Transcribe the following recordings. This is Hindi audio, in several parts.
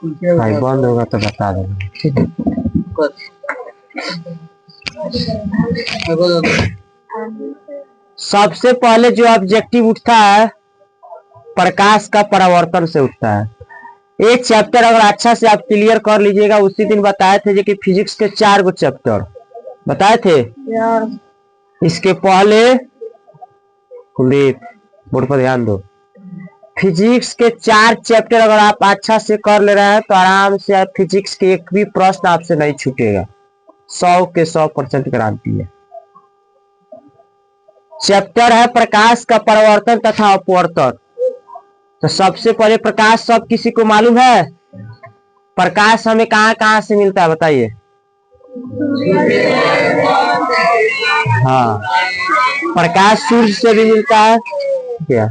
भाई बंद होगा तो बता देना, ठीक है। सबसे पहले जो ऑब्जेक्टिव उठता है प्रकाश का परावर्तन से उठता है। ये चैप्टर अगर अच्छा से आप क्लियर कर लीजिएगा, उसी दिन बताए थे जो कि फिजिक्स के 4 गो चैप्टर बताए थे। इसके पहले कुलदीप बोर्ड पर ध्यान दो, फिजिक्स के 4 चैप्टर अगर आप अच्छा से कर ले रहे हैं तो आराम से आप फिजिक्स के एक भी प्रश्न आपसे नहीं छूटेगा, 100 के 100% गारंटी है। चैप्टर है प्रकाश का परावर्तन तथा अपवर्तन। तो सबसे पहले प्रकाश सब किसी को मालूम है, प्रकाश हमें कहाँ कहाँ से मिलता है बताइए। हाँ, प्रकाश सूर्य से भी मिलता है। क्या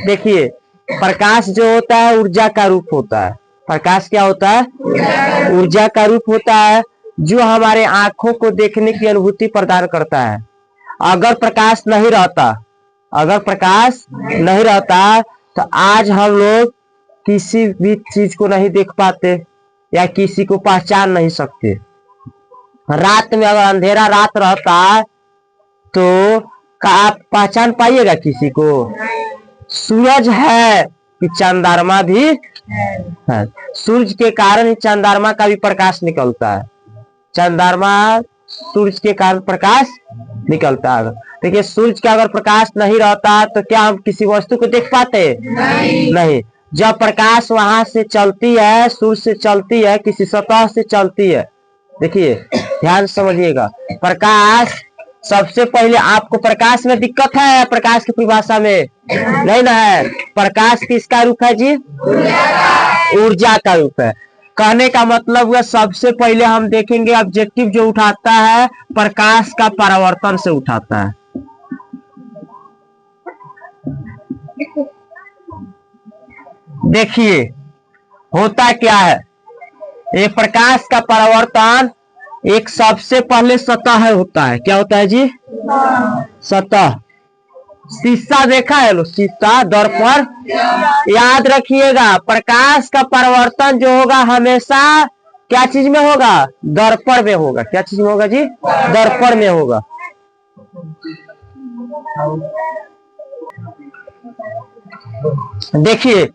देखिए, प्रकाश जो होता है ऊर्जा का रूप होता है। प्रकाश क्या होता है? ऊर्जा का रूप होता है, जो हमारे आंखों को देखने की अनुभूति प्रदान करता है। अगर प्रकाश नहीं रहता तो आज हम लोग किसी भी चीज को नहीं देख पाते या किसी को पहचान नहीं सकते। रात में अगर अंधेरा रात रहता तो आप पहचान पाइएगा किसी को? सूरज है कि चंद्रमा भी है, सूरज के कारण ही चंद्रमा का भी प्रकाश निकलता है। चंद्रमा सूरज के कारण प्रकाश निकलता है। देखिए, सूरज का अगर प्रकाश नहीं रहता तो क्या हम किसी वस्तु को देख पाते? नहीं। जब प्रकाश वहां से चलती है, सूरज से चलती है, किसी सतह से चलती है, देखिए ध्यान समझिएगा, प्रकाश सबसे पहले आपको प्रकाश में दिक्कत है, प्रकाश की परिभाषा में नहीं ना है। प्रकाश किसका रूप है जी? ऊर्जा का रूप है। कहने का मतलब हुआ सबसे पहले हम देखेंगे ऑब्जेक्टिव जो उठाता है प्रकाश का परावर्तन से उठाता है। देखिए होता क्या है, ये प्रकाश का परावर्तन एक सबसे पहले सतह होता है। क्या होता है जी? सतह। शीशा देखा है लो, शीशा दर्पण। याद रखिएगा, प्रकाश का परावर्तन जो होगा हमेशा क्या चीज में होगा? दर्पण में होगा। क्या चीज में होगा जी? दर्पण में होगा। देखिए,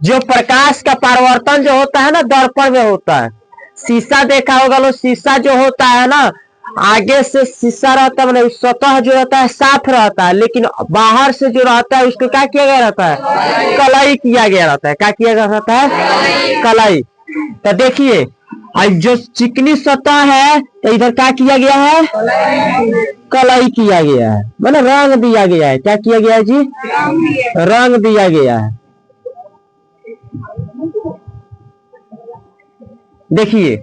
जो प्रकाश का परावर्तन जो होता है ना दर्पण में होता है। शीशा देखा होगा लो, शीशा जो होता है ना आगे से शीशा रहता है, मतलब सतह जो रहता है साफ रहता है, लेकिन बाहर से जो रहता है उसको क्या किया गया रहता है? कलाई किया गया रहता है। क्या किया गया रहता है? कलाई। तो देखिए, जो चिकनी सतह है तो इधर क्या किया गया है? कलाई किया गया है, मतलब रंग दिया गया है। क्या किया गया है जी? रंग दिया गया है। देखिए,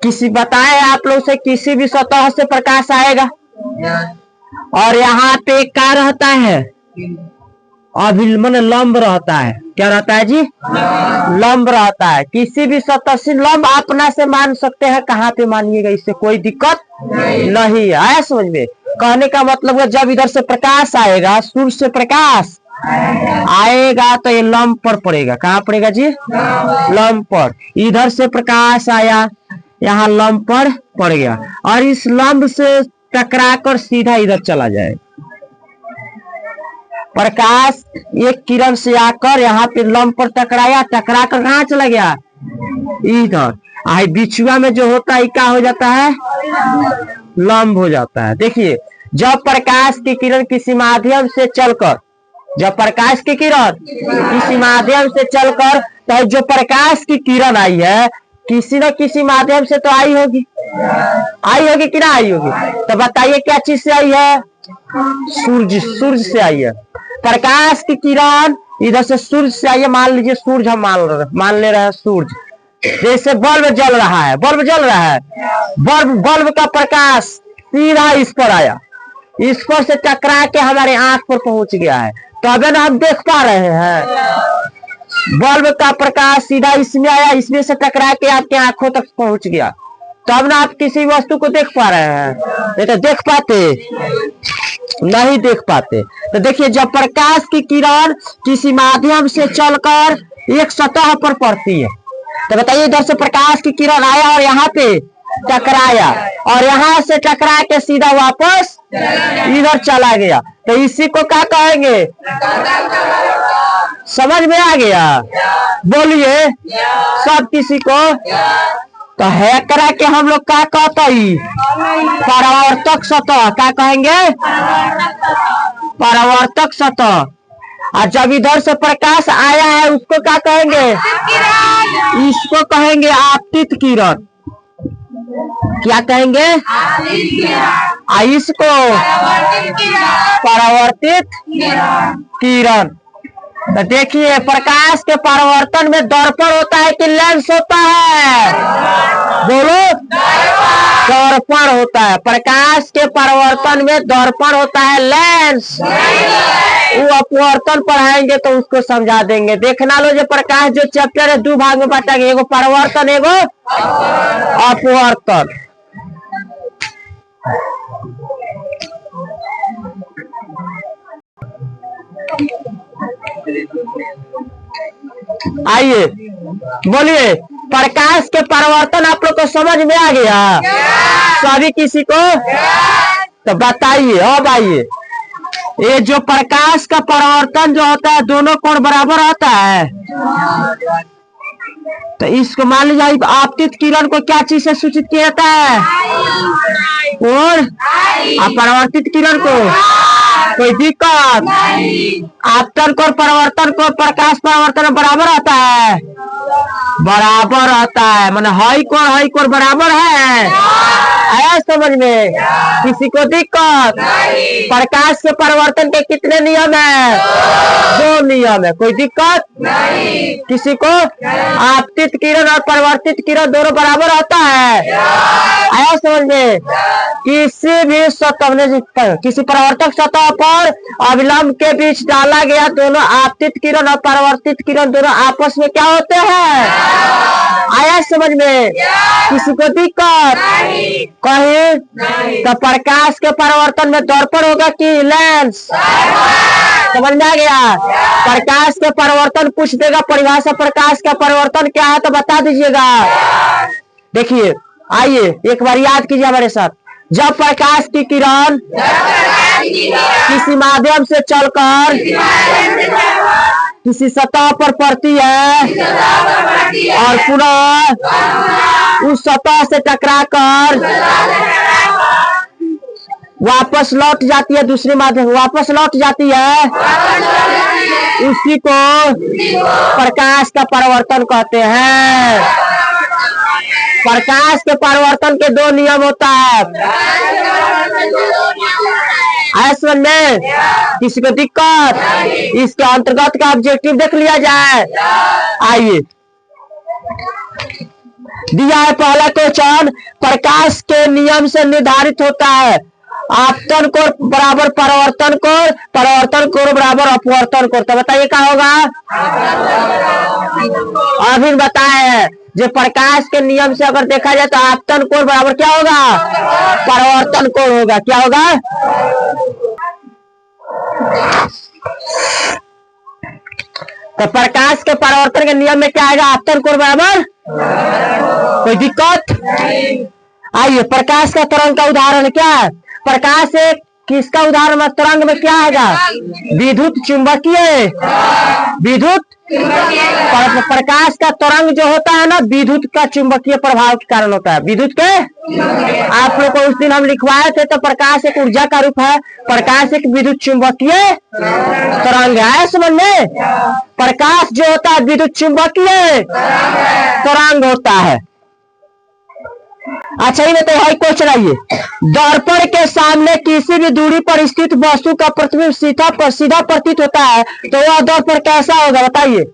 किसी बताए आप लोग से किसी भी सतह से प्रकाश आएगा और यहाँ पे क्या रहता है? अभिलंब लंब रहता है। क्या रहता है जी? लंब रहता है। किसी भी सतह से लंब अपना से मान सकते हैं, कहाँ पे मानिएगा, इससे कोई दिक्कत नहीं है। समझ में? कहने का मतलब है जब इधर से प्रकाश आएगा, सूर्य से प्रकाश आएगा तो ये लंब पर पड़ेगा। कहाँ पड़ेगा जी? लंब पर। इधर से प्रकाश आया, यहाँ लंब पर पड़ गया और इस लंब से टकराकर सीधा इधर चला जाएगा। प्रकाश एक किरण से आकर यहाँ पे लंब पर टकराया, टकराकर कहाँ चला गया? इधर। आई बिछुआ में जो होता है क्या हो जाता है? लंब हो जाता है। देखिए, जब प्रकाश की किरण किसी माध्यम से चलकर, जब प्रकाश की किरण किसी माध्यम से चलकर, तो जो प्रकाश की किरण आई है किसी न किसी माध्यम से तो आई होगी कि ना आई होगी? तो बताइए क्या चीज से आई है? सूर्य से आई है। प्रकाश की किरण इधर से सूर्य से आई है। मान लीजिए सूर्य, हम मान ले रहे हैं सूर्य। जैसे बल्ब जल रहा है, बल्ब का प्रकाश सीधा इस पर आया, इस पर से टकरा के हमारे आंख पर पहुंच गया है, तो अब ना हम देख पा रहे हैं। बल्ब का प्रकाश सीधा इसमें आया, इसमें से टकरा के आपके आंखों तक पहुंच गया, तो अब ना आप किसी वस्तु को देख पा रहे हैं। नहीं तो देख पाते नहीं देख पाते। तो देखिए, जब प्रकाश की किरण किसी माध्यम से चलकर एक सतह पर पड़ती है। तो बताइए, इधर से प्रकाश की किरण आया और यहाँ पे टकराया और यहाँ से टकरा के सीधा वापस इधर चला गया, तो इसी को क्या कहेंगे? समझ में आ गया? बोलिए सब किसी को। तो है करा के हम लोग क्या कहते हैं? परावर्तक सतह। क्या कहेंगे? परावर्तक सतह। और जब इधर से प्रकाश आया है उसको क्या कहेंगे? इसको कहेंगे आपतित किरण। क्या कहेंगे? इसको परावर्तित किरण। तो देखिए, प्रकाश के परावर्तन में दर्पण होता है कि लेंस होता है? बोलो, दर्पण होता है। प्रकाश के परावर्तन में दर्पण होता है, लेंस। वो अपवर्तन पढ़ाएंगे तो उसको समझा देंगे। देखना लो, जो प्रकाश जो चैप्टर है दो भाग में बांटा गया, एगो परावर्तन एगो अपवर्तन। आइए बोलिए, प्रकाश के परावर्तन आप लोग को समझ में आ गया? सभी किसी को? तो बताइए। अब आइए, ये जो प्रकाश का परावर्तन जो होता है, दोनों कोण बराबर होता है। तो इसको मान लीजिए, आपतित किरण को क्या चीज से सूचित किया जाता है? और परावर्तित किरण को कोई दिक्कत? आपतन कोण परावर्तन कोण प्रकाश परावर्तन बराबर आता है? बराबर आता है। माने हाई कोण बराबर है। आया समझ में? किसी को दिक्कत? प्रकाश के परिवर्तन के कितने नियम है? 2 नियम है। कोई दिक्कत? किसी को? आपतित किरण और परिवर्तित किरण दोनों बराबर होता है। आया समझ में? किसी भी सतह में, किसी परावर्तक सतह पर अविलंब के बीच डाला गया दोनों आपतित किरण और परावर्तित किरण दोनों आपस में क्या होते हैं? आया समझ में? किसी को दिक्कत? कहीं तो प्रकाश के परावर्तन में दर्पण होगा कि लेंस? समझ में आ गया? प्रकाश के परावर्तन पूछ देगा, परिभाषा प्रकाश का परावर्तन क्या है तो बता दीजिएगा। देखिए, आइए एक बार याद कीजिए हमारे साथ। जब प्रकाश की किरण किसी माध्यम से चलकर किसी सतह पर पड़ती है और पुनः उस सतह से टकराकर वापस लौट जाती है, दूसरे माध्यम वापस लौट जाती है, उसी को प्रकाश का परावर्तन कहते हैं। प्रकाश के परावर्तन के 2 नियम होता है। समझ में? किसी को दिक्कत? इसके अंतर्गत का ऑब्जेक्टिव देख लिया जाए। आइए, दिया है पहला क्वेश्चन, प्रकाश के नियम से निर्धारित होता है आपतन कोण बराबर परावर्तन कोण, परावर्तन कोण बराबर अपवर्तन कोण। तो बताइए क्या होगा? अभी बताए हैं, जो प्रकाश के नियम से अगर देखा जाए तो आपतन कोण बराबर क्या होगा? परावर्तन कोण होगा। क्या होगा? तो प्रकाश के परावर्तन के नियम में क्या आएगा? आपतन कोण बराबर। कोई दिक्कत? आइए, प्रकाश का तरंग का उदाहरण क्या है? प्रकाश एक किसका उदाहरण? तरंग में क्या आएगा? विद्युत चुंबकीय। विद्युत प्रकाश का तरंग जो होता है ना, विद्युत का चुंबकीय प्रभाव के कारण होता है। विद्युत के आप लोग को उस दिन हम लिखवाए थे, तो प्रकाश एक ऊर्जा का रूप है, प्रकाश एक विद्युत चुंबकीय तरंग है। समझ में? प्रकाश जो होता है विद्युत चुंबकीय तरंग होता है। अच्छा, ये बताइए क्वेश्चन। आइए, दर्पण के सामने किसी भी दूरी पर स्थित वस्तु का प्रतिबिंब सीधा प्रतीत होता है, तो वह दर्पण कैसा होगा? बताइए।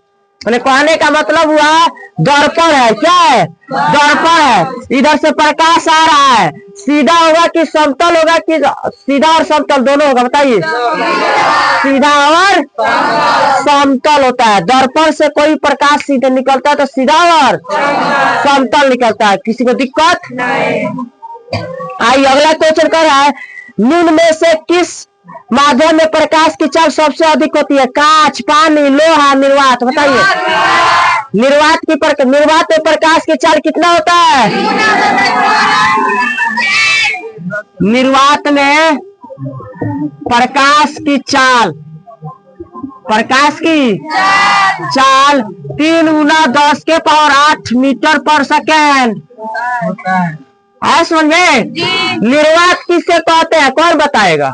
मैंने कहने का मतलब हुआ, दर्पण है। क्या है? दर्पण है। इधर से प्रकाश आ रहा है, सीधा होगा कि समतल होगा कि सीधा और समतल दोनों होगा? बताइए। सीधा और समतल होता है। दर्पण से कोई प्रकाश सीधे निकलता है तो सीधा और समतल निकलता है। किसी को दिक्कत? आइए, अगला क्वेश्चन कर रहा है, निम्न में से किस माध्यम में प्रकाश की चाल सबसे अधिक होती है? कांच, पानी, लोहा, निर्वात। बताइए निर्वात में प्रकाश की चाल कितना होता है? निर्वात में प्रकाश की चाल 3 × 10⁸ मीटर पर सेकेंड है। समझ में? निर्वात किससे कहते हैं? कौन बताएगा?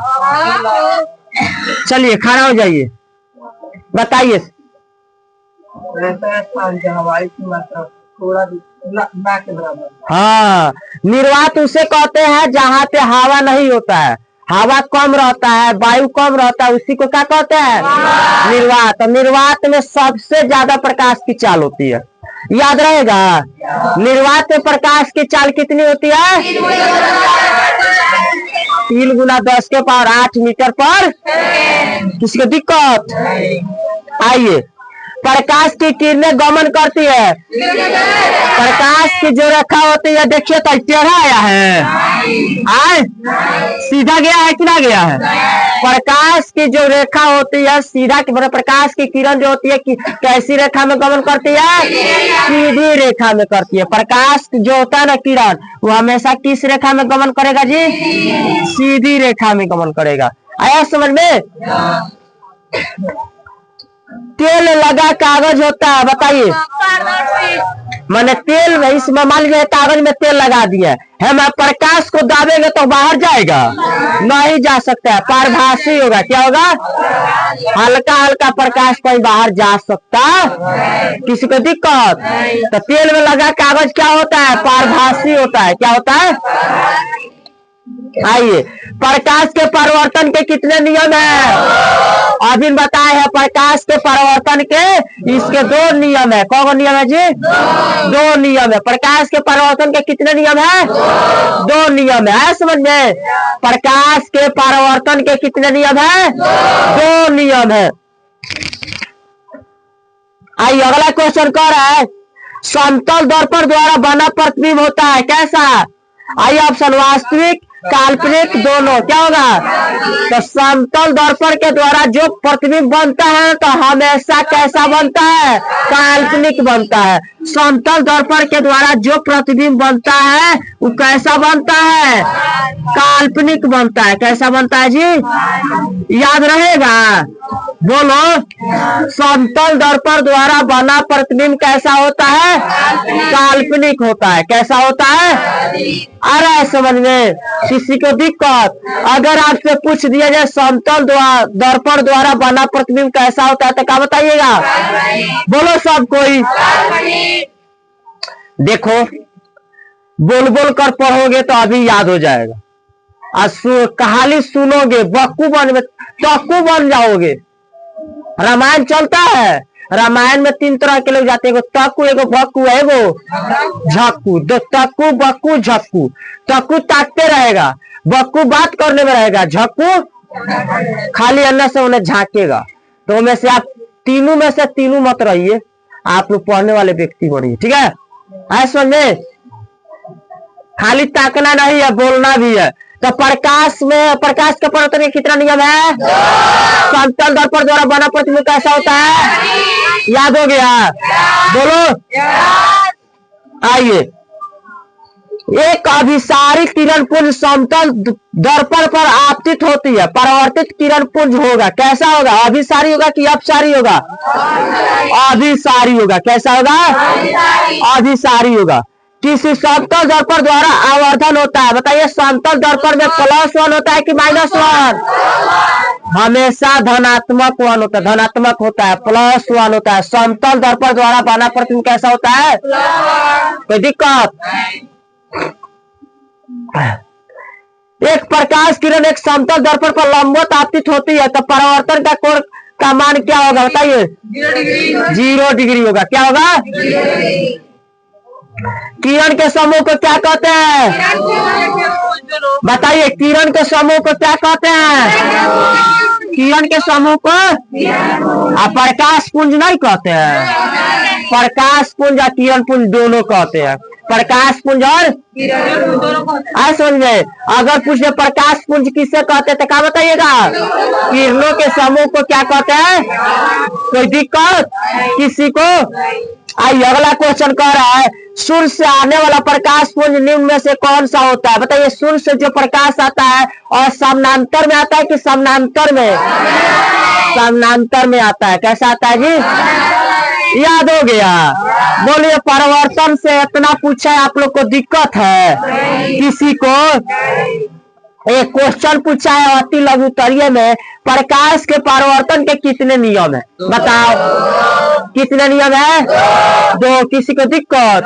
चलिए खड़ा हो जाइए, बताइए। हवाई की मात्रा थोड़ा ना के बराबर। हाँ, निर्वात उसे कहते हैं जहाँ पे हवा नहीं होता है, हवा कम रहता है, वायु कम रहता है, उसी को क्या कहते हैं? निर्वात। निर्वात में सबसे ज्यादा प्रकाश की चाल होती है, याद रहेगा। निर्वात में प्रकाश की चाल कितनी होती है? 3 × 10⁸ मीटर पर। किसको दिक्कत? आइए, प्रकाश की किरणें गमन करती है। प्रकाश की जो रेखा होती है, देखिए तो टेढ़ा आया है, सीधा गया है कि ना गया है? प्रकाश की जो रेखा होती है सीधा, प्रकाश की किरण जो होती है कैसी रेखा में गमन करती है? सीधी रेखा में करती है। प्रकाश जो होता है ना किरण, वो हमेशा किस रेखा में गमन करेगा जी? सीधी रेखा में गमन करेगा। आया समझ में? तेल लगा कागज होता है, बताइए। मैंने तेल इसमें मान लीजिए कागज में तेल लगा दिया है, मैं प्रकाश को दाबेंगे तो बाहर जाएगा? नहीं जा सकता है, पारभासी होगा। क्या होगा? हल्का हल्का प्रकाश कहीं बाहर जा सकता? किसी को दिक्कत? तो तेल में लगा कागज क्या होता है? पारभासी होता है। क्या होता है? आइए, प्रकाश के परिवर्तन के कितने नियम है? अभी बताए हैं प्रकाश के परिवर्तन के, इसके 2 नियम है। कौन नियम है जी? 2 नियम है। प्रकाश के परिवर्तन के कितने नियम है? 2 नियम है। समझ में? प्रकाश के परिवर्तन के कितने नियम है? 2 नियम है। आइए, अगला क्वेश्चन कह रहा है, समतल दर्पण द्वारा बना प्रतिबिंब होता है कैसा? आइए ऑप्शन, वास्तविक, काल्पनिक, दोनों। क्या होगा? तो समतल दर्पण के द्वारा जो प्रतिबिंब बनता है तो हमेशा कैसा बनता है? काल्पनिक बनता है। समतल दर्पण के द्वारा जो प्रतिबिंब बनता है वो कैसा बनता है? काल्पनिक बनता है। कैसा बनता है जी? याद रहेगा? बोलो, समतल दर्पण द्वारा बना प्रतिबिंब कैसा होता है? काल्पनिक होता है। कैसा होता है? अरे समझ में? किसी को दिक्कत? अगर आपसे पूछ दिया जाए समतल दर्पण द्वारा बना प्रतिबिंब कैसा होता है तो क्या बताइएगा? बोलो सब कोई। देखो, बोल बोल कर पढ़ोगे तो अभी याद हो जाएगा, कहानी सुनोगे तक्कू बन जाओगे। रामायण चलता है, रामायण में 3 तरह के लोग जाते हैं, एगो तक्कू, एगो भक्कू, एगो झक्कू। दो तक्कू, बक्कू, झक्कू। तक्कू ताकते रहेगा, बक्कू बात करने में रहेगा, झक्कू खाली अन्ना से उन्हें झांकेगा। तो में से आप तीनों में से तीनों मत रहिए, आप लोग पढ़ने वाले व्यक्ति बनिए। ठीक है? ऐसा में खाली ताकना नहीं है, बोलना भी है। तो प्रकाश के परिवर्तन के कितना नियम है? समतल दर्पण द्वारा बना प्रतिबिंब कैसा होता है? याद हो गया? बोलो। आइए, एक अभिसारी किरण पुंज समतल दर्पण पर आपतित होती है, परावर्तित किरण पुंज होगा। कैसा होगा? अभिसारी होगा कि अपसारी होगा? अभिसारी होगा। कैसा होगा? अभिसारी होगा। किसी समतल दर्पण द्वारा आवर्धन होता है, बताइए। समतल दर्पण में +1 होता है कि -1? हमेशा धनात्मक 1 होता है, धनात्मक होता है, +1 होता है। समतल दर्पण द्वारा बना प्रतिबिंब कैसा होता है? कोई दिक्कत? एक प्रकाश किरण एक समतल दर्पण पर लंबवत आपतित होती है तो परावर्तन का कोण का मान क्या होगा? बताइए। 0 डिग्री होगा। क्या होगा? किरण के समूह को क्या कहते हैं? बताइए, किरण के समूह को क्या कहते हैं? किरण के समूह को प्रकाश पुंज नहीं कहते हैं, प्रकाश पुंज और किरण पुंज दोनों कहते हैं। प्रकाश पुंज और आए समझ में। अगर पूछे प्रकाश पुंज किससे कहते हैं तो क्या बताइएगा? किरणों के समूह को क्या कहते हैं? कोई दिक्कत किसी को? आइए अगला क्वेश्चन कह रहा है सूर्य से आने वाला प्रकाश पुंज निम्न में से कौन सा होता है? बताइए सूर्य से जो प्रकाश आता है और समानांतर में आता है कि समानांतर में? समानांतर में आता है। कैसा आता है जी? याद हो गया। बोलिए परिवर्तन से इतना पूछा है, आप लोग को दिक्कत है किसी को? एक क्वेश्चन पूछा है अति लघु उत्तरीय में, प्रकाश के परिवर्तन के कितने नियम है? बताओ कितने नियम है? 2। किसी को दिक्कत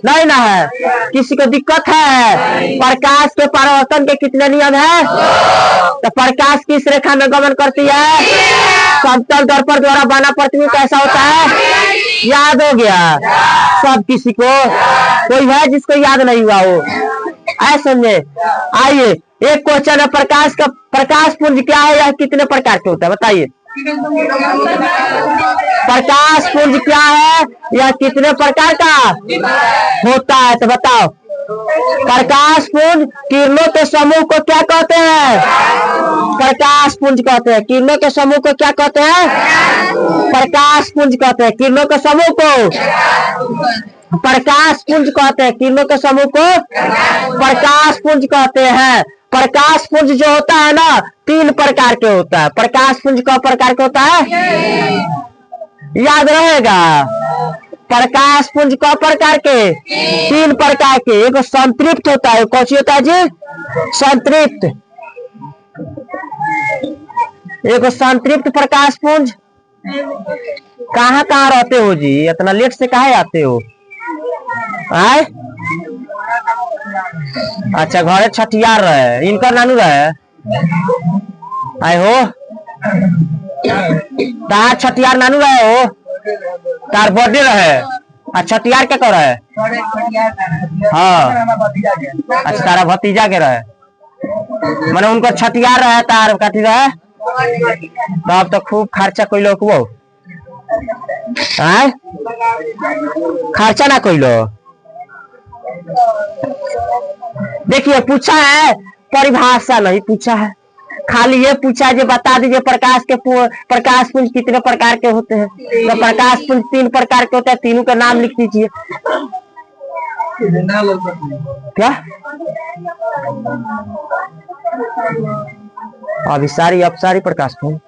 नहीं ना है? किसी को दिक्कत है? प्रकाश के परिवर्तन के कितने नियम है? तो प्रकाश किस रेखा में गमन करती है? समतल दर्पण द्वारा बना प्रतिबिंब कैसा होता है? याद हो गया सब किसी को? कोई है जिसको याद नहीं हुआ हो? ऐसे समझे। आइए एक क्वेश्चन है प्रकाश का प्रकाश पुंज क्या है या कितने प्रकार के होता है? बताइए प्रकाश पुंज क्या है या कितने प्रकार का होता है? तो बताओ प्रकाश पुंज किरणों के समूह को क्या कहते हैं? प्रकाश पुंज कहते हैं। किरणों के समूह को क्या कहते हैं? प्रकाश पुंज कहते हैं। किरणों के समूह को प्रकाश पुंज कहते हैं। किरणों के समूह को प्रकाश पुंज कहते हैं। प्रकाश पुंज जो होता है ना 3 प्रकार के होता है। प्रकाश पुंज का प्रकार के होता है? याद रहेगा। प्रकाश पुंज का प्रकार के 3 प्रकार के। एक संतृप्त होता है। कौन सी होता है जी? संतृप्त। एक संतृप्त प्रकाश पुंज। कहाँ कहाँ रहते हो जी? इतना लेट से कहाँ आते हो? आए अच्छा घरे छठियार रहे इनकर नानू रहे आए हो तार छठियार नानू रहे हो तार बर्थडे रहे। अच्छा छठियार क्या कर रहे? हाँ अच्छा तारा भतीजा के रहे मैंने उनको छठियार रहे तार काटी रहे तब तो खूब खर्चा कोई लोग वो खर्चा ना कोई लो। देखिए पूछा है परिभाषा नहीं पूछा है खाली ये पूछा है जो बता दीजिए प्रकाश पुंज कितने प्रकार के होते हैं। तो प्रकाश पुंज 3 प्रकार के होते हैं। तीनों का नाम लिख दीजिए। क्या अभिसारी अपसारी प्रकाश पुंज?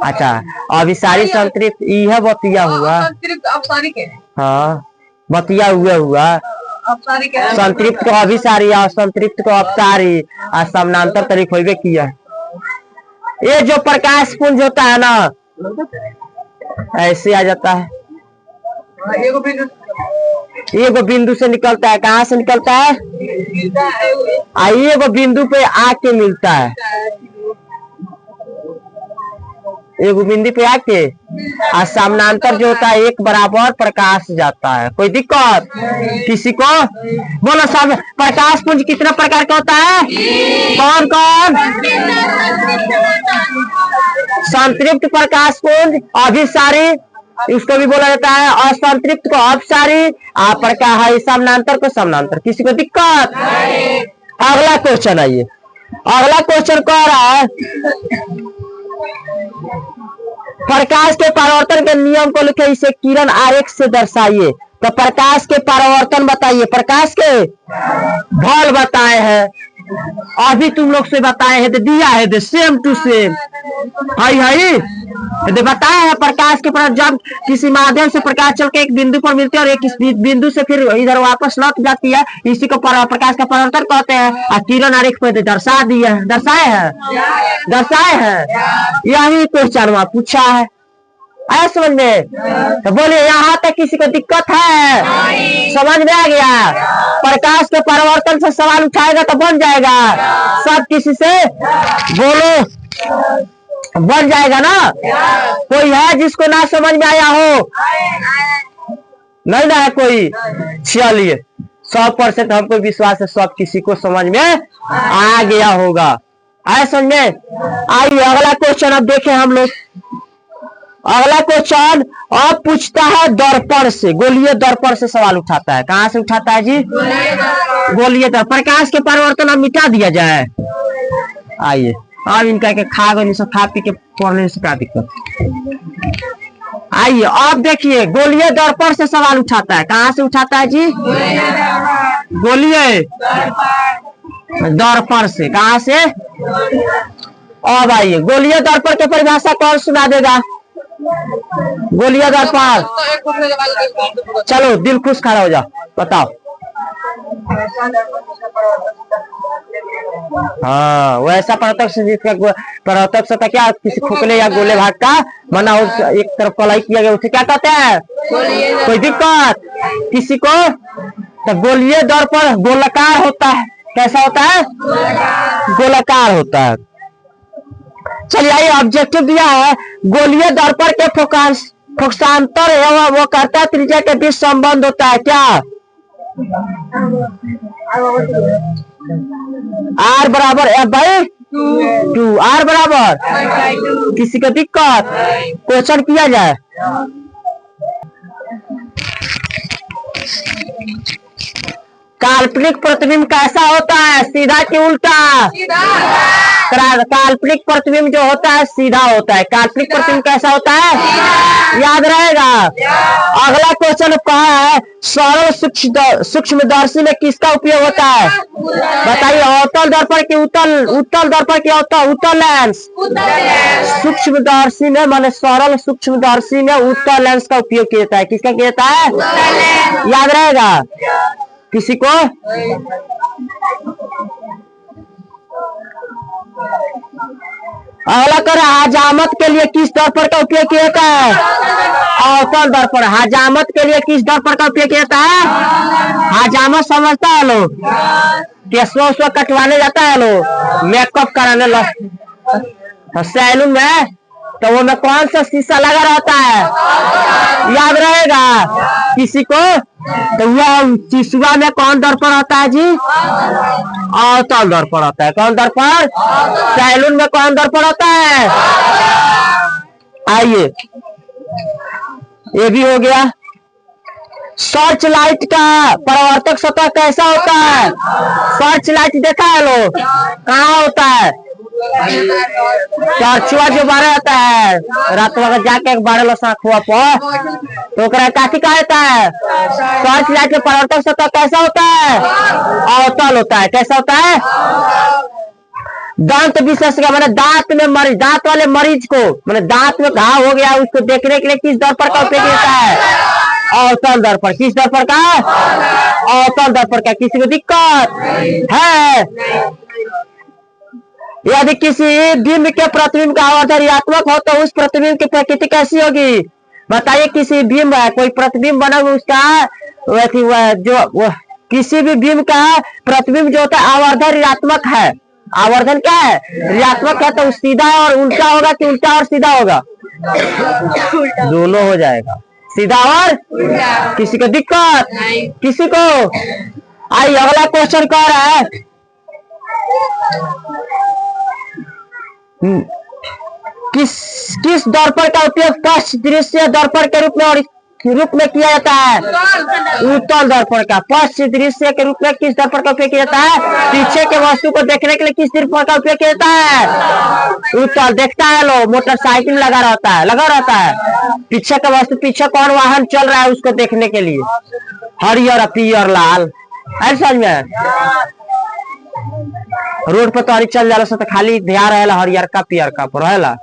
अच्छा अभिसारी संतृप्त यह बतिया हुआ। हाँ बतिया हुआ संतृप्त को अभिसारी और संतृप्त को अपसारी और समानांतर तरीक होइबे किया। ये जो प्रकाश पुंज होता है ना ऐसे आ जाता है। एगो बिंदु से निकलता है। कहाँ से निकलता है? एगो बिंदु पे आके मिलता है। एगो बिंदु पे आके और समानांतर जो होता है एक बराबर प्रकाश जाता है। कोई दिक्कत किसी को? बोलो सब प्रकाश पुंज कितने प्रकार का होता है? कौन कौन? संतृप्त प्रकाश पुंज अभिसारी इसको भी बोला जाता है। असंतृप्त को अपसारी प्रकाश समानांतर को समानांतर। किसी को दिक्कत? अगला क्वेश्चन आइए। अगला क्वेश्चन कह रहा है प्रकाश के परावर्तन के नियम को लिखे इसे किरण आरेख से दर्शाइए। तो प्रकाश के परावर्तन बताइए। प्रकाश के बल बताए हैं अभी तुम लोग से बताए हैं तो दिया है दे सेम टू सेम हाई बताया है। प्रकाश के पर जब किसी माध्यम से प्रकाश चल के एक बिंदु पर मिलती है और एक बिंदु से फिर इधर वापस लौट जाती है इसी को प्रकाश का परावर्तन कहते हैं। और किरण आरेख पे दर्शाए हैं यही क्वेश्चन वहां पूछा है। आया समझ में? तो बोलिए यहाँ तक किसी को दिक्कत है? समझ में आ गया? प्रकाश के परिवर्तन से सवाल उठाएगा तो बन जाएगा सब किसी से बोलो बन जाएगा ना। कोई है जिसको ना समझ में आया हो? नहीं ना है कोई? चलिए 100% हमको विश्वास है सब किसी को समझ में आ गया होगा। आया समझ में? आइए अगला क्वेश्चन अब देखें हम लोग। अगला क्वेश्चन अब पूछता है दर्पण से, गोलीय दर्पण से सवाल उठाता है। कहाँ से उठाता है जी? गोलीय दर्पण। प्रकाश के परिवर्तन अब मिटा दिया जाए। आइए अब इनका के खा गए सब, खा पी के पढ़ने से क्या दिक्कत। आइए अब देखिए गोलीय दर्पण से सवाल उठाता है। कहाँ से उठाता है जी? गोलीय दर्पण से। कहाँ से? अब आइए गोलीय दर्पण की परिभाषा कौन सुना देगा? गोलीय दर्पण, चलो दिल खुश खड़ा हो जाओ, बताओ। हाँ वैसा प्रत्यक्ष जिसका प्रत्यक्ष था क्या, किसी खोखले या गोले भाग का मना एक तरफ कलाई किया गया उसे क्या कहते हैं? कोई दिक्कत किसी को? तो गोलीय दर्पण गोलाकार होता है। कैसा होता है? गोलाकार होता है। चलिए आइए ऑब्जेक्टिव दिया है, गोलीय दर्पण के फोकसांतर एवं वो करता त्रिज्या के बीच संबंध होता है क्या? आर बराबर एफ बाई 2, आर बराबर, किसी को दिक्कत? क्वेश्चन किया जाए। काल्पनिक प्रतिबिंब कैसा होता है? सीधा कि उल्टा? काल्पनिक प्रतिबिंब जो होता है सीधा होता है। काल्पनिक प्रतिबिंब कैसा होता है? याद रहेगा। अगला क्वेश्चन कहा है सरल सूक्ष्मदर्शी में किसका उपयोग होता है? बताइए। अवतल दर्पण की उत्तल दर्पण की उत्तल लेंस। सूक्ष्मदर्शी में माने सरल सूक्ष्मदर्शी में उत्तल लेंस का उपयोग किया जाता है। किसका किया जाता है? याद रहेगा किसी को? अगला कर हजामत के लिए किस दर्पण का उपयोग किया जाता है? अवतल दर्पण। हजामत के लिए किस दर्पण का उपयोग किया जाता है? हजामत समझता है लोग, केसवा उसवा कटवाने जाता है लोग, मेकअप कराने लोग सैलून में, तो वो में कौन सा शीशा लगा रहता है? याद रहेगा किसी को? तो वह शीशुआ में कौन दर्पण होता है जी? अवतल दर्पण होता है। कौन दर्पण? सैलून में कौन दर्पण होता है? आइए ये भी हो गया। सर्च लाइट का परावर्तक सतह कैसा होता है? सर्च लाइट देखा है लोग? कहाँ होता है? चर्चुआ जो बारे होता है रात में जाके बारे लो साखुआ पर, तो काफी कहा जाता है? सर्च लाइट के परावर्तक सतह कैसा होता है? अवतल होता है। कैसा होता है? दांत विशेषज्ञ मैंने दांत में मरीज, दांत वाले मरीज को मैंने दांत में घाव हो गया उसको देखने के लिए किस दर्पण का उपयोग होता है? अवतल दर्पण। किस दर्पण का? अवतल दर्पण का। किसी को दिक्कत है? यदि किसी बिंब के प्रतिबिंब का आवर्धन ऋणात्मक हो तो उस प्रतिबिंब की प्रकृति कैसी होगी? बताइए। किसी बिंब है, कोई प्रतिबिंब बना हुआ उसका जो किसी भी बिंब का प्रतिबिंब जो होता है आवर्धन ऋणात्मक है। आवर्धन क्या है? ऋणात्मक है। तो सीधा और उल्टा होगा कि उल्टा और सीधा होगा? दोनों हो जाएगा, सीधा और किसी को दिक्कत? किसी को? आइए अगला क्वेश्चन कह रहा है किस दर्पण का उपयोग पश्च दृश्य दर्पण के रूप में किया जाता है? उत्तल दर्पण का। पश्च दृश्य के रूप में किस दर्पण का उपयोग किया जाता है? पीछे के वस्तु को देखने के लिए किस दर्पण का उपयोग किया जाता है? उत्तल। देखता है लोग मोटरसाइकिल लगा रहता है पीछे का वस्तु, पीछे कौन वाहन चल रहा है उसको देखने के लिए, हरियर पियर लाल। ऐसा समझ में? रोड पर तो चल जाला तो खाली ध्यान रहेला हरियर का पियर का पर रहेला।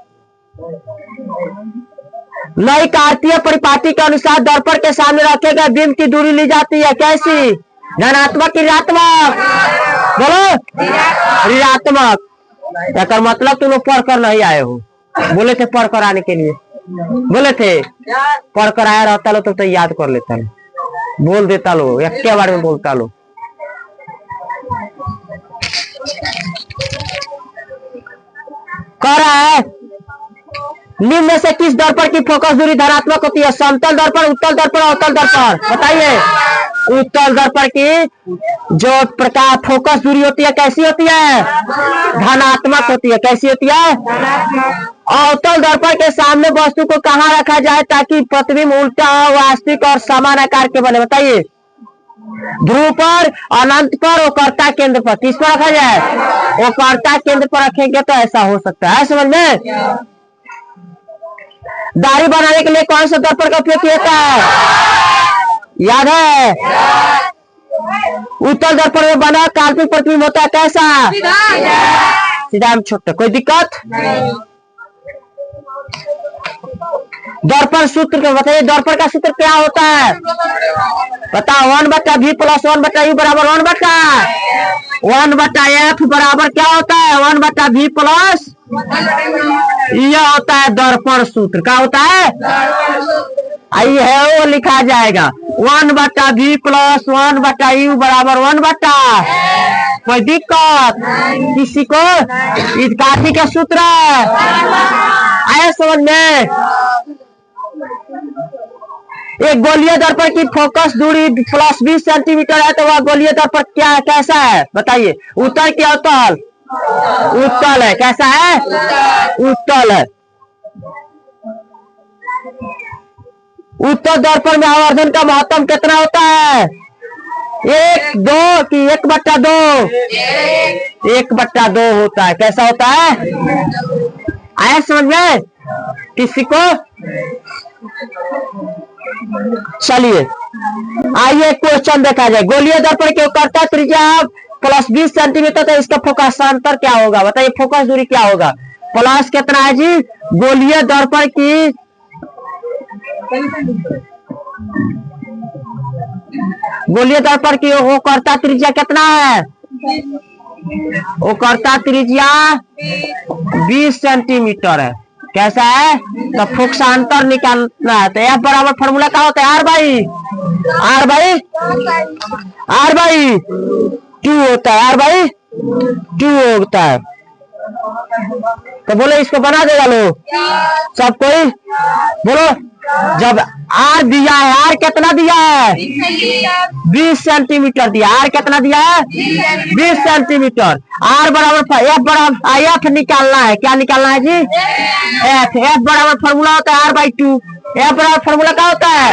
नई कार्तीय परिपाटी के अनुसार दर्पण के सामने रखे गए बिंब की दूरी ली जाती है कैसी? धनात्मक की ऋणात्मक? बोलो ऋणात्मक। इसका मतलब तुम लोग पढ़ कर नहीं आए हो। बोले थे पढ़ कर आने के लिए, बोले थे पढ़ कर आया रहता लो तो याद कर लेता लो, बोल देता लो, एक के बारे में बोलता लो। कह रहा है निम्न में से किस दर्पण की फोकस दूरी धनात्मक होती है? समतल दर्पण, उत्तल दर्पण, अवतल दर्पण। बताइए। उत्तल दर्पण की जो प्रकार फोकस दूरी होती है कैसी होती है? धनात्मक होती है। कैसी होती है? अवतल दर्पण के सामने वस्तु को कहाँ रखा जाए ताकि प्रतिबिंब उल्टा वास्तविक और समान आकार के बने? बताइए। ध्रुव पर, अनंत पर, और कर्ता केंद्र पर। किस पर रखा जाए? वो कर्ता केंद्र पर रखेंगे तो ऐसा हो सकता है। समझ में? दाढ़ी बनाने के लिए कौन सा दर्पण का उपयोग किया जाता है? याद है? उत्तल दर्पण में बना काल्पनिक प्रतिबिंब होता है कैसा? सीधा एवं छोटा। कोई दिक्कत? दर्पण सूत्र का बताइए। दर्पण का सूत्र क्या होता है? बताओ। 1/v प्लस 1/u बराबर 1/f बराबर क्या होता है? 1/v प्लस, यह होता है दर्पण सूत्र। क्या होता है? आई है वो लिखा जाएगा 1/v प्लस 1/u बराबर 1/। कोई दिक्कत किसी को? इस काफी का सूत्र है। आया समझ में? एक गोलीय दर्पण की फोकस दूरी प्लस 20 सेंटीमीटर है तो वह गोलीय दर्पण क्या कैसा है? बताइए। उत्तल क्या अवतल? उत्तल है। कैसा है? उत्तल है। उत्तल दर्पण में आवर्धन का महत्तम कितना होता है? 1/2 की 1/2? 1/2 होता है। कैसा होता है? आया समझ में किसी को? चलिए आइए क्वेश्चन देखा जाए। गोलीय दर्पण के कर्ता त्रिज्या प्लस 20 सेंटीमीटर तो इसका फोकसांतर क्या होगा? बताइए। फोकस दूरी क्या होगा? प्लस कितना है जी? गोलीय दर्पण की वो कर्ता त्रिज्या कितना है? वो कर्ता त्रिज्या 20 सेंटीमीटर है। कैसा है? तो फोकसांतर निकालना है। तो F बराबर फॉर्मूला क्या होता है? R/2 होता है। R/2 होता है। तो बोलो इसको बना देगा लो सब कोई? बोलो। जब R दिया है, R कितना दिया है? 20 सेंटीमीटर दिया। R कितना दिया है? 20 सेंटीमीटर। R बराबर F बराबर F निकालना है। क्या निकालना है जी? F बराबर फॉर्मूला होता है R/2। F बराबर फॉर्मूला क्या होता है?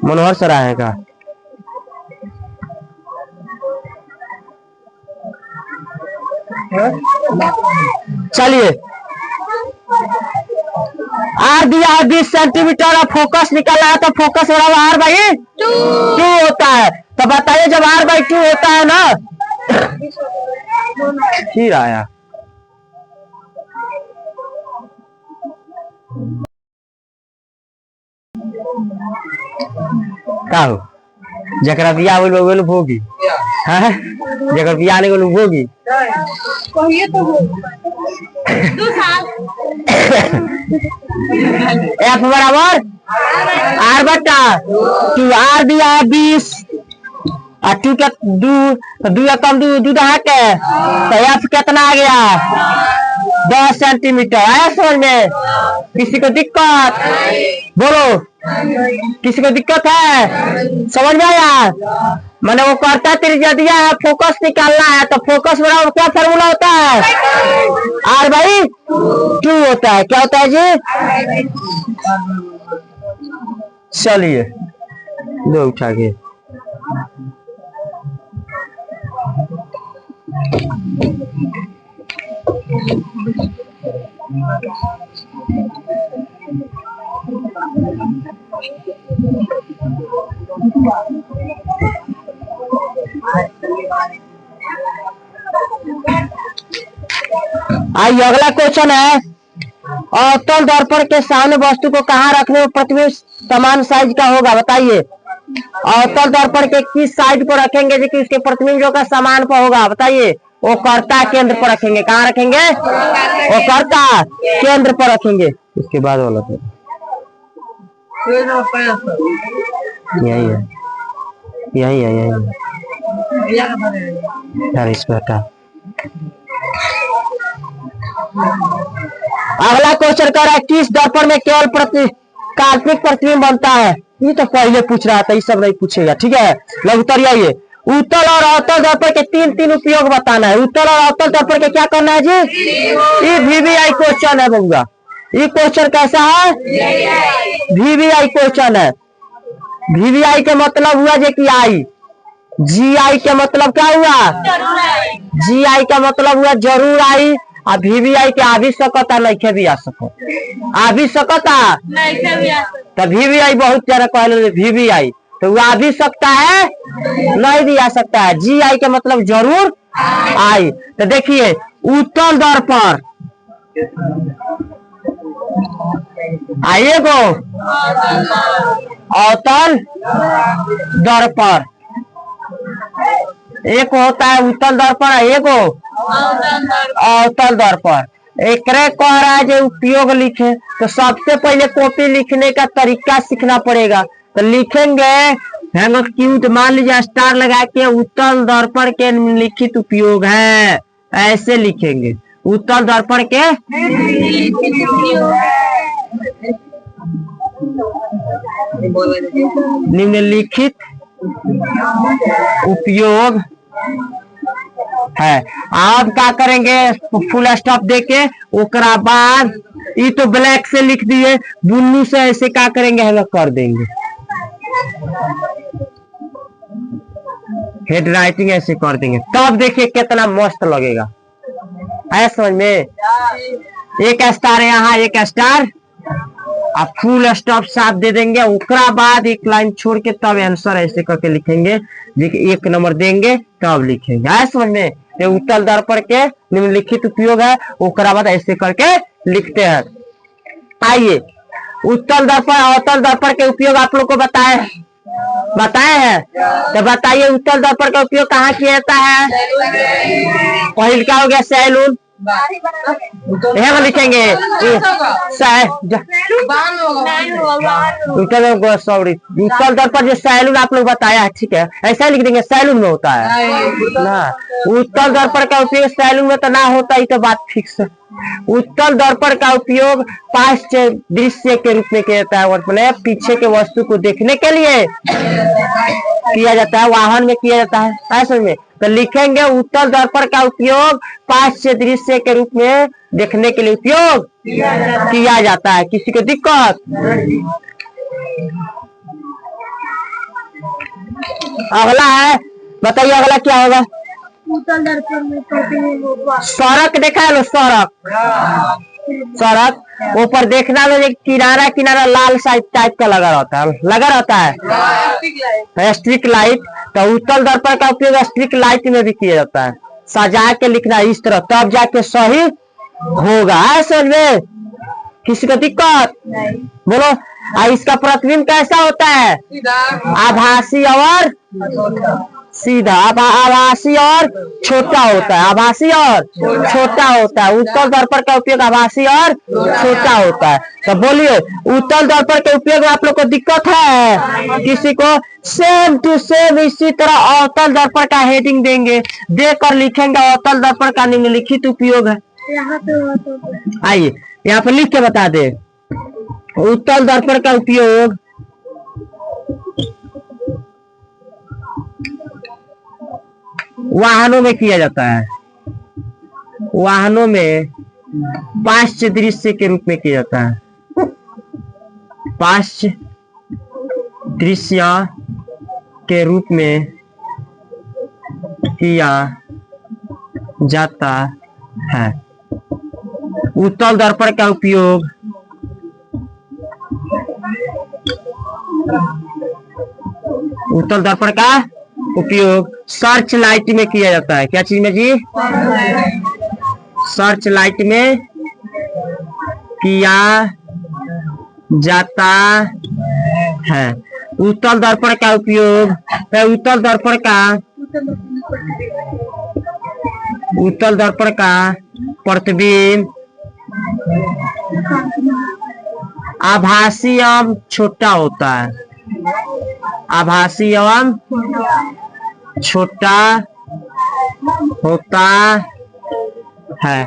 मनोहर सर आएगा। चलिए R दिया है 20 सेंटीमीटर और फोकस निकाला है तो फोकस बराबर R/2 होता है। तो बताइए जब R/2 होता है ना, फिर आया का हो जकरा बिया बोल भोगी है, जकर बिया नहीं बोल भोगी। कहिए तो हो 2 साल। F बराबर R/2। R दिया है 20 और 2 का 2 कम 2 दहा के तो F कितना आ गया? 10 सेंटीमीटर। आया समझ में? किसी को दिक्कत? बोलो। किसी को दिक्कत है? समझ में आया? मैंने वो कर्ता त्रिज्या दिया है, फोकस निकालना है तो फोकस बराबर क्या फॉर्मूला होता है? R/2 होता है। क्या होता है जी? चलिए दो उठा के आइए अगला क्वेश्चन है। अवतल दर्पण के सामने वस्तु को कहाँ रखने में प्रतिबिंब समान साइज का होगा? बताइए। अवतल दर्पण के किस साइड पर रखेंगे जो कि उसके प्रतिबिंब जो का समान पर होगा? बताइए। वो कर्ता केंद्र पर रखेंगे। कहाँ रखेंगे? वो कर्ता केंद्र पर रखेंगे। उसके बाद वाला तो यही है, यही है, यही है। इस पर हटा। अगला क्वेश्चन कर रहा है किस दर्पण में केवल काल्पनिक प्रतिबिंब बनता है? ये तो पहले पूछ रहा था, ये सब नहीं पूछेगा। ठीक है, लघुत्तर यही है। उत्तल और अवतल दर्पण के तीन तीन उपयोग बताना है। उत्तल और अवतल दर्पण के क्या करना है जी? ये VVI क्वेश्चन है बउआ। ये क्वेश्चन कैसा है? VVI क्वेश्चन है। VVI के मतलब हुआ जे कि आई। GI के मतलब क्या हुआ? GI का मतलब हुआ जरूर आई। आ VVI के आ भी सकता नहीं भी आ सको, आ भी सकता तो VVI बहुत ज्यादा कहले VVI तो वो आ भी सकता है नहीं भी आ सकता है। GI के मतलब जरूर आई। तो देखिए उत्तल दर्पण आइए गो अवतल दर्पण, एक होता है उत्तल दर्पण, एक अवतल दर्पण। एक कह रहा है जो उपयोग लिखे तो सबसे पहले कॉपी लिखने का तरीका सीखना पड़ेगा। तो लिखेंगे क्यूट, मान लीजिए स्टार लगा के उत्तल दर्पण के निम्नलिखित उपयोग है, ऐसे लिखेंगे उत्तल दर्पण के निम्नलिखित उपयोग है। आप क्या करेंगे फुल स्टॉप देके ओकरा बाद ये तो ब्लैक से लिख दिए, बुन्नू से ऐसे क्या करेंगे हम कर देंगे, हेड राइटिंग ऐसे कर देंगे, तब देखिए कितना मस्त लगेगा। है समझ में? एक स्टार यहाँ, एक स्टार, आप फुल स्टॉप साथ दे देंगे, ओकरा बाद एक लाइन छोड़ के तब आंसर ऐसे करके लिखेंगे, एक नंबर देंगे तब लिखेंगे। है समझ में? ये उत्तल दर्पण के निम्नलिखित उपयोग है, ओकरा बाद ऐसे करके लिखते हैं। आइए उत्तल दर्पण अवतल दर्पण के उपयोग आप लोग को बताए हैं, तो बताइए उत्तल दर्पण का उपयोग कहाँ किया जाता है? पहले क्या हो गया? सैलून, यहाँ लिखेंगे सॉरी उत्तल दर्पण जो सैलून आप लोग बताया है, ठीक है, ऐसा लिख देंगे सैलून में होता है ना। उत्तल दर्पण का उपयोग सैलून में तो ना होता, ही तो बात फिक्स है। उत्तल दर्पण का उपयोग पाश्च दृश्य के रूप में किया जाता है, मतलब पीछे के वस्तु को देखने के लिए किया जाता है, वाहन में किया जाता है। ऐसे में तो लिखेंगे उत्तल दर्पण का उपयोग पाश्च दृश्य के रूप में देखने के लिए उपयोग किया जाता है। किसी को दिक्कत? अगला है, बताइए अगला क्या होगा? उत्तल दर्पण में सड़क देखा है लो, सड़क ऊपर देखना लो, किनारा किनारा लाल साइड टाइप का लगा रहता है स्ट्रिक लाइट। तो उत्तल दर्पण का उपयोग स्ट्रिक लाइट में भी किया जाता है, सजा के लिखना इस तरह, तब जाके सही होगा। समझ में? किसी को दिक्कत? बोलो। इसका प्रतिबिंब कैसा होता है? आभासी और सीधा, आभासी और छोटा होता है, आभासी और छोटा होता है। उत्तल दर्पण का उपयोग आभासी और छोटा होता है। तो बोलिए उत्तल दर्पण के उपयोग में आप लोग को दिक्कत है? किसी को? सेम टू सेम इसी तरह अवतल दर्पण का हेडिंग देंगे, देकर लिखेंगे अवतल दर्पण का निम्नलिखित उपयोग है। आइए यहाँ पर लिख के बता दे। उत्तल दर्पण का उपयोग वाहनों में किया जाता है, वाहनों में पाश्च दृश्य के रूप में किया जाता है, पाश्च दृश्य के रूप में किया जाता है। उत्तल दर्पण का उपयोग उत्तल दर्पण का उपयोग सर्च लाइट में किया जाता है। क्या चीज में जी? सर्च लाइट में किया जाता है। उत्तल दर्पण का उपयोग उत्तल दर्पण का प्रतिबिंब आभासी एवं छोटा होता है, आभासी एवं छोटा होता है।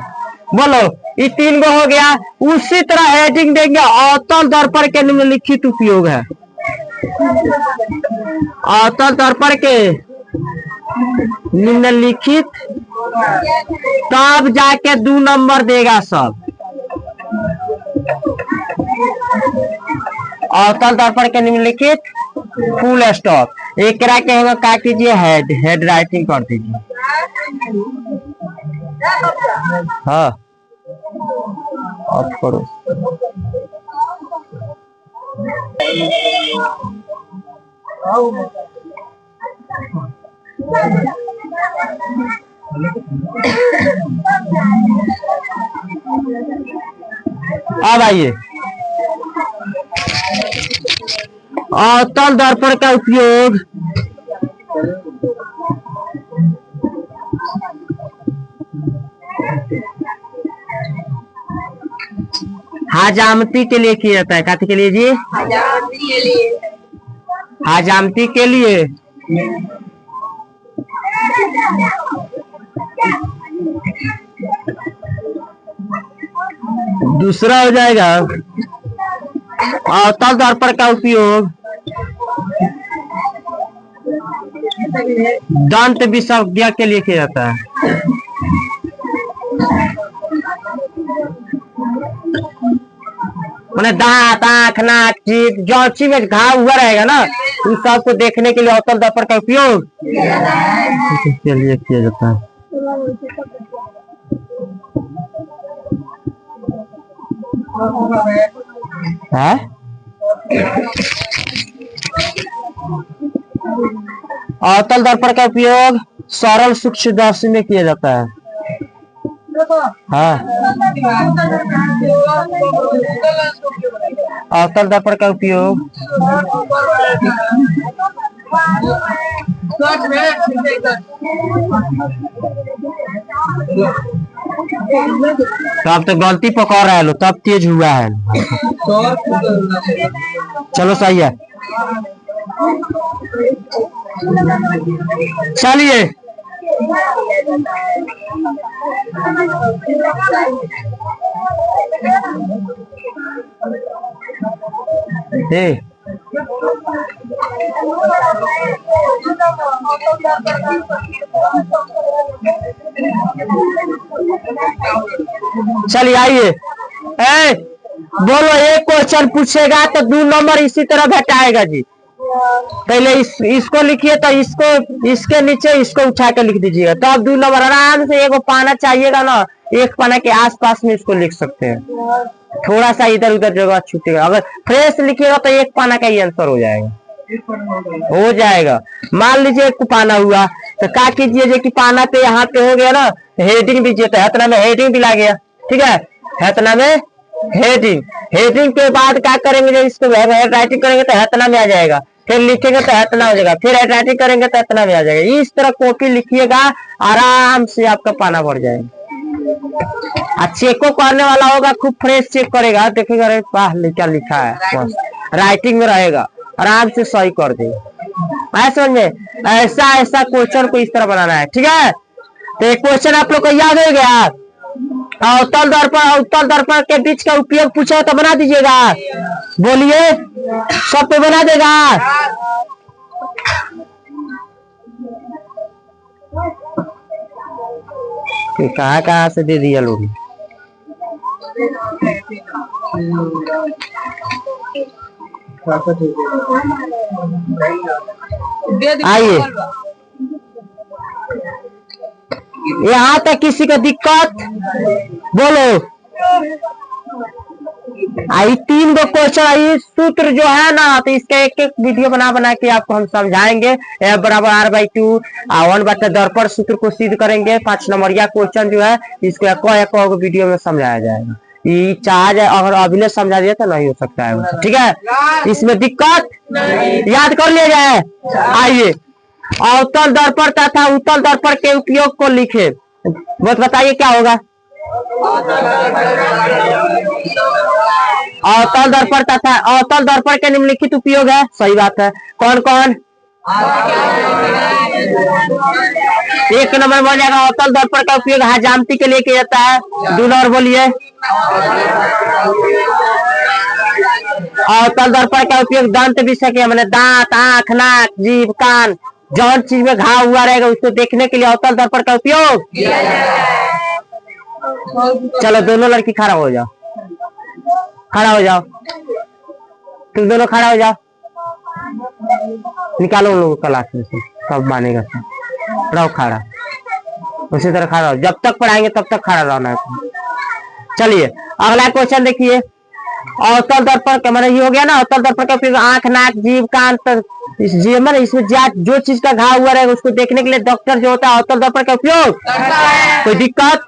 बोलो ये तीन गो हो गया। उसी तरह हेडिंग देंगे अवतल दर्पण के निम्नलिखित उपयोग है। अवतल दर्पण के निम्नलिखित तब जाके 2 नंबर देगा सब। अवतल दर्पण के निम्नलिखित फुल स्टॉप। एक के होगा क्या कीजिए, हेड राइटिंग कर दीजिए। हाँ ऑफ करो। अब आइए, अवतल दर्पण का उपयोग हजामती के लिए किया जाता है। काती के लिए जी? हजामती के लिए। हजामती के लिए। दूसरा हो जाएगा अवतल दर्पण का उपयोग दंत विशेषज्ञ के लिए किया जाता है। मैंने दांत, आंख, नाक, जीभ, जो चीज में घाव हुआ रहेगा ना, उन सबको देखने के लिए अवतल दर्पण का उपयोग के लिए किया जाता है। अवतल दर्पण का उपयोग सरल सूक्ष्मदर्शी में किया जाता है। हाँ, अवतल दर्पण का उपयोग तब तो गलती पकड़ रहे लो, तब तेज हुआ है। चलो सही है, चलिए। चलिए आइए, बोलो एक क्वेश्चन पूछेगा तो 2 नंबर इसी तरह घटाएगा जी। पहले इसको लिखिए, तो इसके नीचे इसको उठा के लिख दीजिएगा, तो अब 2 नंबर आराम से। एगो पाना चाहिएगा ना, एक पाना के आसपास में इसको लिख सकते हैं। थोड़ा सा इधर उधर जगह छूटेगा। अगर फ्रेश लिखिएगा तो एक पाना का ही आंसर हो जाएगा। मान लीजिए एक पाना हुआ, तो क्या कीजिए कि पाना पे यहाँ पे हो गया ना, हेडिंग दीजिए, तो हेतना में हेडिंग भी ला गया। ठीक है, हेतना में हेडिंग के बाद क्या करेंगे, जब इसको हेड राइटिंग करेंगे तो हेतना में आ जाएगा, फिर लिखेंगे तो हेतना हो जाएगा, फिर हेड राइटिंग करेंगे तो हेतना में आ जाएगा। इस तरह कॉपी लिखिएगा, आराम से आपका पाना भर जाएगा। चेको करने वाला होगा, खूब फ्रेश चेक करेगा, देखेगा अरे वाह क्या लिखा है, राइटिंग में रहेगा, आराम से सही कर देगा। समझ में? ऐसा क्वेश्चन को इस तरह बनाना है। ठीक है, तो एक क्वेश्चन आप लोग को याद हो गया। अवतल दर्पण के बीच का उपयोग पूछा तो बना दीजिएगा। बोलिए, सब पे बना देगा। कहाँ से दे दिया लोग। आइए, यहाँ तक किसी का दिक्कत बोलो। आई 3 गो क्वेश्चन, आई सूत्र जो है ना, तो इसका एक एक वीडियो बना के आपको हम समझाएंगे। F बराबर R/2 1 बटा दर्पण सूत्र को सिद्ध करेंगे। 5 नंबरिया क्वेश्चन जो है, इसको एक वीडियो में समझाया जाएगा। ये चार्ज अगर अभी समझा दिया तो नहीं हो सकता है। ठीक है, इसमें दिक्कत याद कर लिया जाए। आइए, अवतल दर्पण तथा उत्तल दर्पण के उपयोग को लिखे। बस बताइए क्या होगा। अवतल दर्पण के निम्नलिखित उपयोग है। सही बात है, कौन कौन? एक नंबर बोल जाएगा, अवतल दर्पण का उपयोग हजामती के लिए किया जाता है। 2 नंबर बोलिए। अवतल दर्पण का उपयोग दंत विषय के, मैंने दांत, आंख, नाक, जीभ, कान जौन चीज में घाव हुआ रहेगा उसको देखने के लिए अवतल दर्पण का उपयोग। चलो दोनों लड़की खड़ा हो जाओ, खड़ा हो जाओ, तुम दोनों खड़ा हो जाओ, निकालो उन लोगों को क्लास में से, सब मानेगा सब। रहो खड़ा, उसी तरह खड़ा रहो, जब तक पढ़ाएंगे तब तक खड़ा रहना है। चलिए अगला क्वेश्चन देखिए, अवतल दर्पण का मतलब ये हो गया ना, अवतल दर्पण का उपयोग आंख, नाक, जीभ, कान, इस जीव में इसमें जो चीज का घाव हुआ रहेगा उसको देखने के लिए डॉक्टर जो होता है अवतल दर्पण का उपयोग। कोई दिक्कत?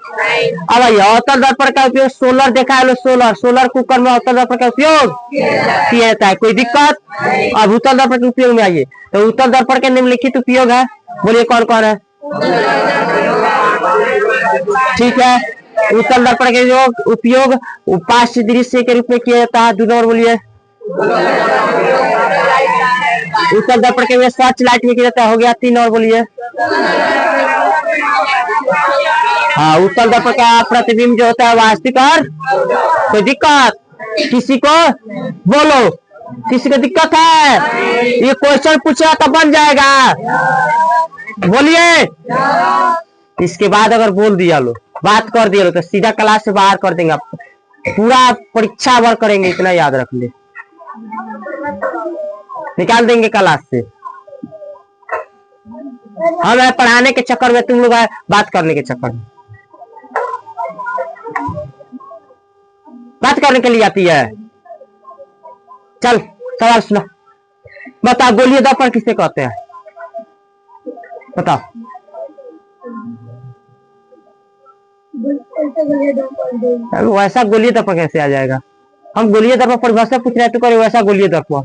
अब आइए, अवतल दर्पण का उपयोग सोलर देखा है, सोलर कुकर में अवतल दर्पण का उपयोग किया जाता है। कोई दिक्कत? अब उत्तल दर्पण के उपयोग में आइए, तो उत्तल दर्पण के निम्नलिखित उपयोग है, बोलिए कौन कौन है? ठीक है, उत्तल दर्पण के जो उपयोग उपास्य दृश्य के रूप में किया जाता है। 2 नंबर बोलिए। उत्तल दर्पण के सर्च लाइट में किया जाता है, हो गया। 3 नंबर बोलिए। हाँ, उत्तल दर्पण का प्रतिबिंब जो होता है वास्तविक और। कोई दिक्कत? किसी को बोलो, किसी को दिक्कत है? ये क्वेश्चन पूछा तो बन जाएगा, बोलिए। इसके बाद अगर बोल दिया लो, बात कर दिया लो, तो सीधा क्लास से बाहर कर देंगे आपको, पूरा परीक्षा भर करेंगे, इतना याद रख ले, निकाल देंगे क्लास से। हम पढ़ाने के चक्कर में, तुम लोग बात करने के चक्कर में, बात करने के लिए आती है। चल सवाल सुनो, बताओ गोलीय दर्पण किसे कहते हैं? बताओ। वैसा गोलीय दर्पण कैसे आ जाएगा? हम गोलीय दर्पण परिभाषा पूछ रहे हैं, तो करे वैसा गोलीय दर्पण।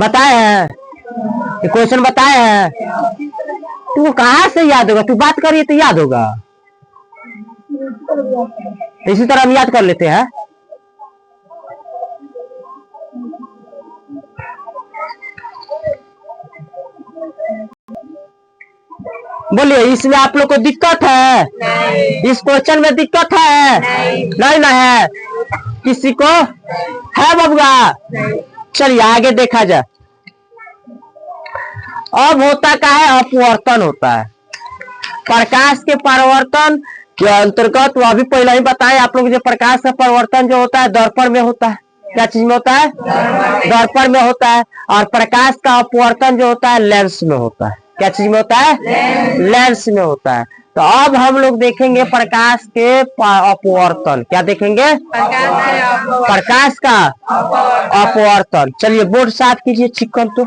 बताए हैं, ये क्वेश्चन बताए हैं, तू कहाँ से याद होगा? तू बात करिए तो याद होगा, इसी तरह हम याद कर लेते हैं। बोलिए, इसमें आप लोग को दिक्कत है? नहीं। इस क्वेश्चन में दिक्कत है? नहीं ना है? किसी को है बबुआ? चलिए आगे देखा जाए। अब होता क्या है? अपवर्तन होता है। प्रकाश के परावर्तन के अंतर्गत, वो अभी पहले ही बताए आप लोग, जो प्रकाश का परिवर्तन जो होता है दर्पण में होता है। क्या चीज में होता है? दर्पण में होता है। और प्रकाश का अपवर्तन जो होता है लेंस में होता है। क्या चीज में होता है? लेंस में होता है। तो अब हम लोग देखेंगे प्रकाश के अपवर्तन। क्या देखेंगे? प्रकाश का अपवर्तन। चलिए बोर्ड साफ कीजिए, चिकन तो